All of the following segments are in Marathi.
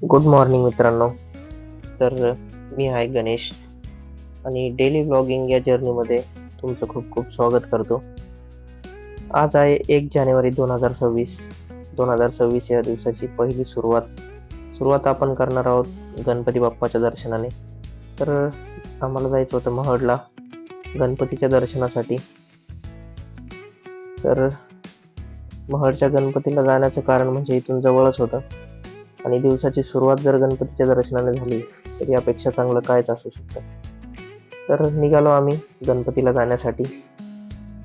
गुड मॉर्निंग मित्रांनो. तर मी आहे गणेश आणि डेली व्लॉगिंग या जर्नीमध्ये तुमचं खूप खूप स्वागत करतो. आज आहे 1 जानेवारी 2026. 2026 या दिवसाची पहिली सुरुवात आपण करणार आहोत गणपती बाप्पाच्या दर्शनाने. तर आम्हाला जायचं होतं महाडला गणपतीच्या दर्शनासाठी. तर महाडच्या गणपतीला जाण्याचं कारण म्हणजे इथून जवळच होतं आणि दिवसाची सुरुवात जर गणपतीच्या दर्शनाने झाली तर यापेक्षा चांगलं कायच असू शकतं. तर निघालो आम्ही गणपतीला जाण्यासाठी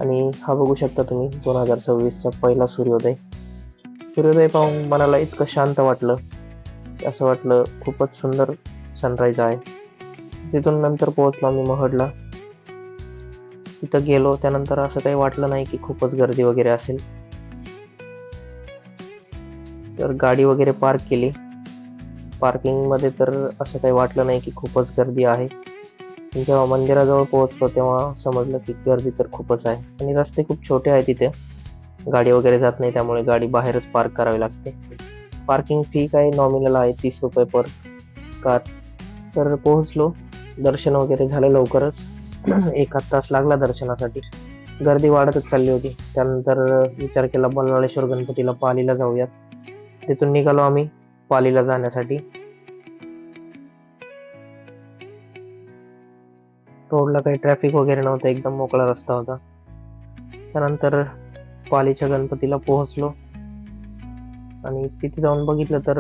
आणि हा बघू शकता तुम्ही 2026चा पहिला सूर्योदय पाहून मनाला इतकं शांत वाटलं, असं वाटलं खूपच सुंदर सनराईज आहे. तिथून नंतर पोहोचलो आम्ही महाडला. तिथं गेलो त्यानंतर असं काही वाटलं नाही की खूपच गर्दी वगैरे असेल. तर गाडी वगैरे पार्क केली. पार्किंगमध्ये तर असं काही वाटलं नाही की खूपच गर्दी आहे. जेव्हा मंदिराजवळ पोहोचलो तेव्हा समजलं की गर्दी तर खूपच आहे आणि रस्ते खूप छोटे आहेत तिथे. गाडी वगैरे जात नाही, त्यामुळे गाडी बाहेरच पार्क करावी लागते. पार्किंग फी काही नॉमिनल आहे, 30 रुपये पर कार. तर पोहोचलो, दर्शन वगैरे झालं लवकरच. 1 तास लागला दर्शनासाठी. गर्दी वाढतच चालली होती. त्यानंतर विचार केला बल्लाळेश्वर गणपतीला पालीला जाऊयात. तिथून निघालो आम्ही पालीला जाण्यासाठी. रोडला काही ट्रॅफिक वगैरे नव्हतं, एकदम मोकळा रस्ता होता. त्यानंतर पालीच्या गणपतीला पोहोचलो आणि तिथे जाऊन बघितलं तर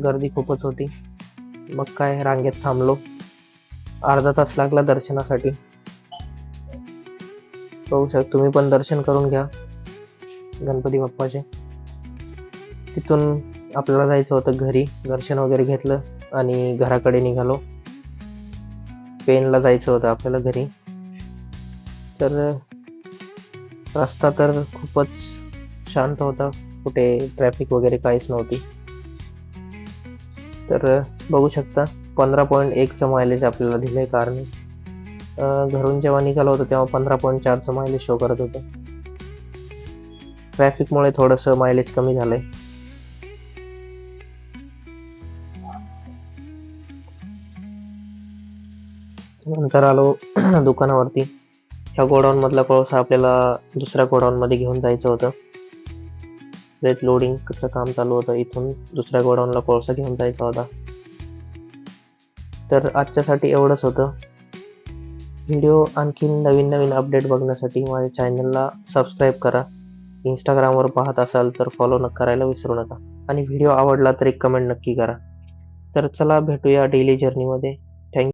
गर्दी खूपच होती. मग काय रांगेत थांबलो. अर्धा तास लागला दर्शनासाठी. बघू शकता तुम्ही पण दर्शन करून घ्या गणपती बाप्पाचे. तिथून आपल्याला जायचं होतं घरी. दर्शन वगैरे घेतलं आणि घराकडे निघालो. पेनला जायचं होतं आपल्याला घरी. तर रस्ता तर खूपच शांत होता, कुठे ट्रॅफिक वगैरे काहीच नव्हती. तर बघू शकता 15.1चं मायलेज आपल्याला दिलंय कारने. घरून जेव्हा निघालो होतो तेव्हा 15.4चं मायलेज शो करत होतं. ट्रॅफिकमुळे थोडंसं मायलेज कमी झालंय. नंतर आलो दुकानावरती. ह्या गोडाऊन मधला कोळसा आपल्याला दुसऱ्या गोडाऊन मध्ये घेऊन जायचं होतं. तेच लोडिंगचं काम चालू होतं. इथून दुसऱ्या गोडाऊनला कोळसा घेऊन जायचा होता. तर आजच्यासाठी एवढंच होतं. व्हिडिओ आणखीन नवीन अपडेट बघण्यासाठी माझ्या चॅनलला सबस्क्राईब करा. इंस्टाग्रामवर पाहत असाल तर फॉलो करायला विसरू नका आणि व्हिडिओ आवडला तर एक कमेंट नक्की करा. तर चला भेटूया डेली जर्नीमध्ये.